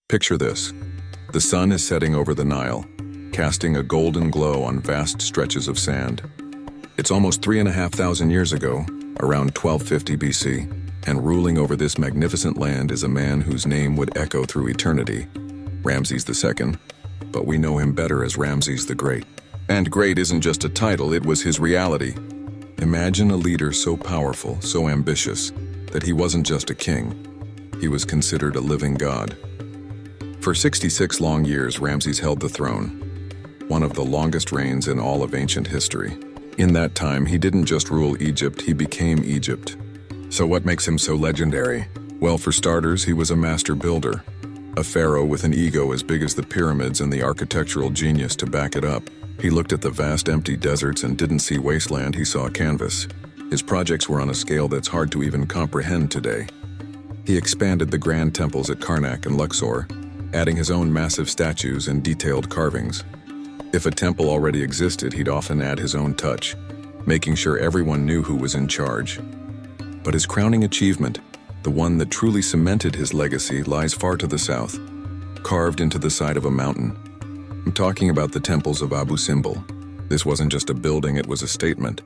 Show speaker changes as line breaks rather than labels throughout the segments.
Picture this. The sun is setting over the Nile, casting a golden glow on vast stretches of sand. It's almost 3,500 years ago, around 1250 BC, and ruling over this magnificent land is a man whose name would echo through eternity, Ramses II, but we know him better as Ramses the Great. And great isn't just a title, it was his reality. Imagine a leader so powerful, so ambitious, that he wasn't just a king. He was considered a living god. For 66 long years, Ramses held the throne, one of the longest reigns in all of ancient history. In that time, he didn't just rule Egypt, he became Egypt. So what makes him so legendary? Well, for starters, he was a master builder, a pharaoh with an ego as big as the pyramids and the architectural genius to back it up. He looked at the vast empty deserts and didn't see wasteland, he saw a canvas. His projects were on a scale that's hard to even comprehend today. He expanded the grand temples at Karnak and Luxor, adding his own massive statues and detailed carvings. If a temple already existed, he'd often add his own touch, making sure everyone knew who was in charge. But his crowning achievement, the one that truly cemented his legacy, lies far to the south, carved into the side of a mountain. I'm talking about the temples of Abu Simbel. This wasn't just a building, it was a statement.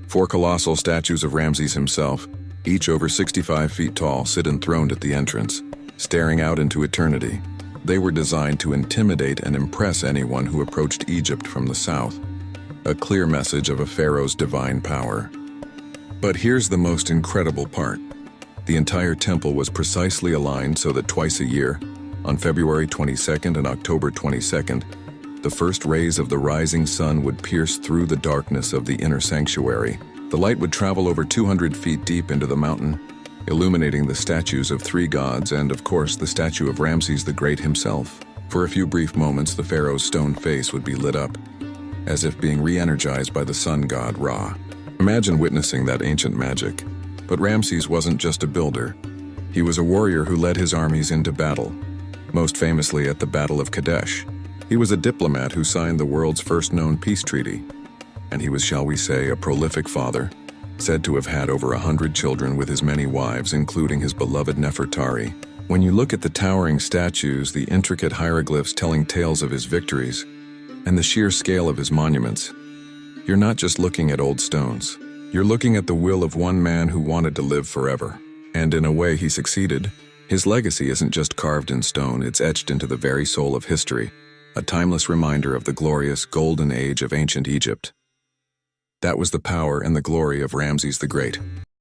4 colossal statues of Ramses himself, each over 65 feet tall, sit enthroned at the entrance, staring out into eternity. They were designed to intimidate and impress anyone who approached Egypt from the south, a clear message of a pharaoh's divine power. But here's the most incredible part. The entire temple was precisely aligned so that twice a year, on February 22nd and October 22nd, the first rays of the rising sun would pierce through the darkness of the inner sanctuary. The light would travel over 200 feet deep into the mountain, illuminating the statues of 3 gods and, of course, the statue of Ramses the Great himself. For a few brief moments, the pharaoh's stone face would be lit up, as if being re-energized by the sun god Ra. Imagine witnessing that ancient magic. But Ramses wasn't just a builder. He was a warrior who led his armies into battle, most famously at the Battle of Kadesh. He was a diplomat who signed the world's first known peace treaty. And he was, shall we say, a prolific father, said to have had over 100 children with his many wives, including his beloved Nefertari. When you look at the towering statues, the intricate hieroglyphs telling tales of his victories, and the sheer scale of his monuments, you're not just looking at old stones. You're looking at the will of one man who wanted to live forever. And in a way, he succeeded. His legacy isn't just carved in stone, it's etched into the very soul of history, a timeless reminder of the glorious golden age of ancient Egypt. That was the power and the glory of Ramses the Great.